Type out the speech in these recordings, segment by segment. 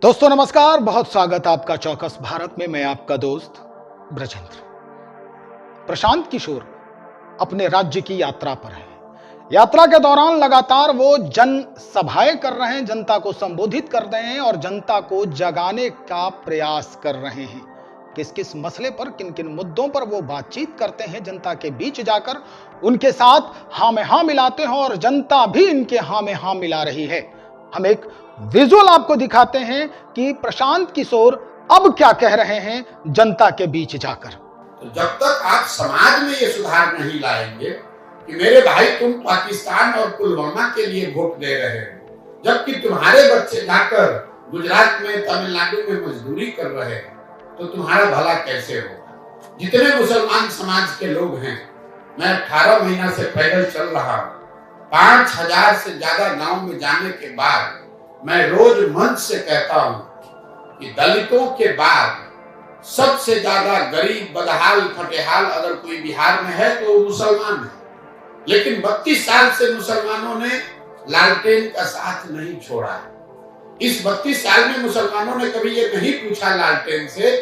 दोस्तों नमस्कार, बहुत स्वागत आपका चौकस भारत में। मैं आपका दोस्त ब्रजेंद्र। प्रशांत किशोर अपने राज्य की यात्रा पर है। यात्रा के दौरान लगातार वो जन सभाएं कर रहे हैं, जनता को संबोधित कर रहे हैं और जनता को जगाने का प्रयास कर रहे हैं। किस किस मसले पर, किन किन मुद्दों पर वो बातचीत करते हैं, जनता के बीच जाकर उनके साथ हाँ में हाँ मिलाते हैं और जनता भी इनके हाँ में हाँ मिला रही है। हम एक विजुअल आपको दिखाते हैं कि प्रशांत किशोर अब क्या कह रहे हैं जनता के बीच जाकर। तो जब तक आप समाज में ये सुधार नहीं लाएंगे कि मेरे भाई तुम पाकिस्तान और पुलवामा के लिए वोट दे रहे हो, जबकि तुम्हारे बच्चे जाकर गुजरात में, तमिलनाडु में मजदूरी कर रहे हैं, तो तुम्हारा भला कैसे होगा। जितने मुसलमान समाज के लोग हैं, मैं 18 महीना से पैदल चल रहा हूँ। 5000 से ज्यादा गांव में जाने के बाद मैं रोज मंच से कहता हूँ कि दलितों के बाद सबसे ज्यादा गरीब, बदहाल, फटेहाल अगर कोई बिहार में है तो मुसलमान है। लेकिन 32 साल से मुसलमानों ने लालटेन का साथ नहीं छोड़ा। इस 32 साल में मुसलमानों ने कभी ये नहीं पूछा लालटेन से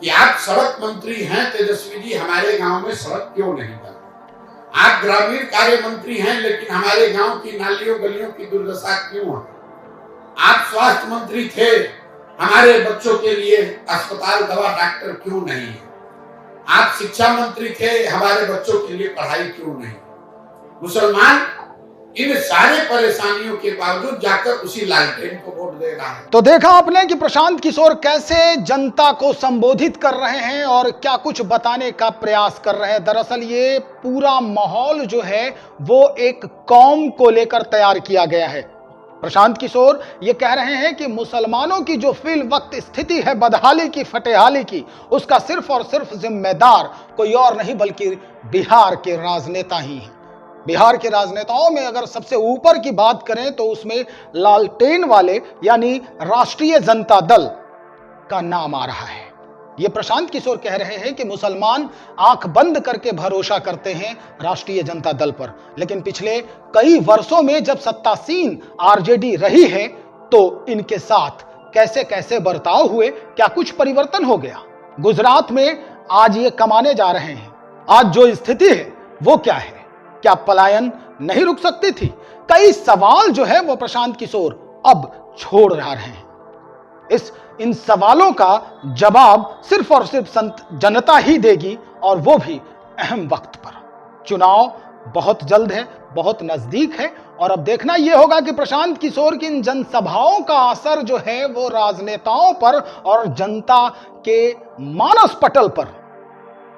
कि आप सड़क मंत्री हैं तेजस्वी जी, हमारे गांव में सड़क क्यों नहीं बनी। आप ग्रामीण कार्य मंत्री हैं, लेकिन हमारे गांव की नालियों गलियों की दुर्दशा क्यों है। आप स्वास्थ्य मंत्री थे, हमारे बच्चों के लिए अस्पताल, दवा, डॉक्टर क्यों नहीं है। आप शिक्षा मंत्री थे, हमारे बच्चों के लिए पढ़ाई क्यों नहीं। मुसलमान इन सारे परेशानियों के बावजूद जाकर उसी लालटेन को वोट दे रहा है। तो देखा आपने कि प्रशांत किशोर कैसे जनता को संबोधित कर रहे हैं और क्या कुछ बताने का प्रयास कर रहे हैं। दरअसल ये पूरा माहौल जो है वो एक कौम को लेकर तैयार किया गया है। प्रशांत किशोर ये कह रहे हैं कि मुसलमानों की जो फिल वक्त स्थिति है बदहाली की, फटेहाली की, उसका सिर्फ और सिर्फ जिम्मेदार कोई और नहीं बल्कि बिहार के राजनेता ही हैं। बिहार के राजनेताओं में अगर सबसे ऊपर की बात करें तो उसमें लालटेन वाले यानी राष्ट्रीय जनता दल का नाम आ रहा है। यह प्रशांत किशोर कह रहे हैं कि मुसलमान आंख बंद करके भरोसा करते हैं राष्ट्रीय जनता दल पर, लेकिन पिछले कई वर्षों में जब सत्तासीन आरजेडी रही है तो इनके साथ कैसे कैसे बर्ताव हुए, क्या कुछ परिवर्तन हो गया। गुजरात में आज ये कमाने जा रहे हैं, आज जो स्थिति है वो क्या है, क्या पलायन नहीं रुक सकती थी। कई सवाल जो है वो प्रशांत किशोर अब छोड़ रहे हैं। इन सवालों का जवाब सिर्फ और सिर्फ जनता ही देगी और वो भी अहम वक्त पर। चुनाव बहुत जल्द है, बहुत नजदीक है और अब देखना यह होगा कि प्रशांत किशोर की इन जनसभाओं का असर जो है वो राजनेताओं पर और जनता के मानस पटल पर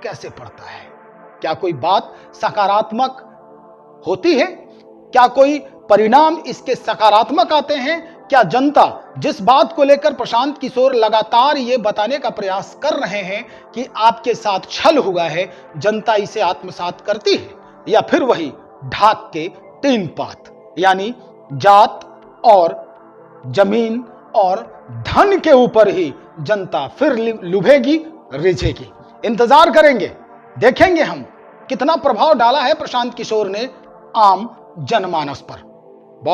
कैसे पड़ता है। क्या कोई बात सकारात्मक होती है, क्या कोई परिणाम इसके सकारात्मक आते हैं। क्या जनता जिस बात को लेकर प्रशांत किशोर लगातार ये बताने का प्रयास कर रहे हैं कि आपके साथ छल हुआ है, जनता इसे आत्मसात करती है, या फिर वही ढाक के तीन पात यानी जात और जमीन और धन के ऊपर ही जनता फिर लुभेगी, रिझेगी। इंतजार करेंगे, देखेंगे हम कितना प्रभाव डाला है प्रशांत किशोर ने आम जनमानस पर।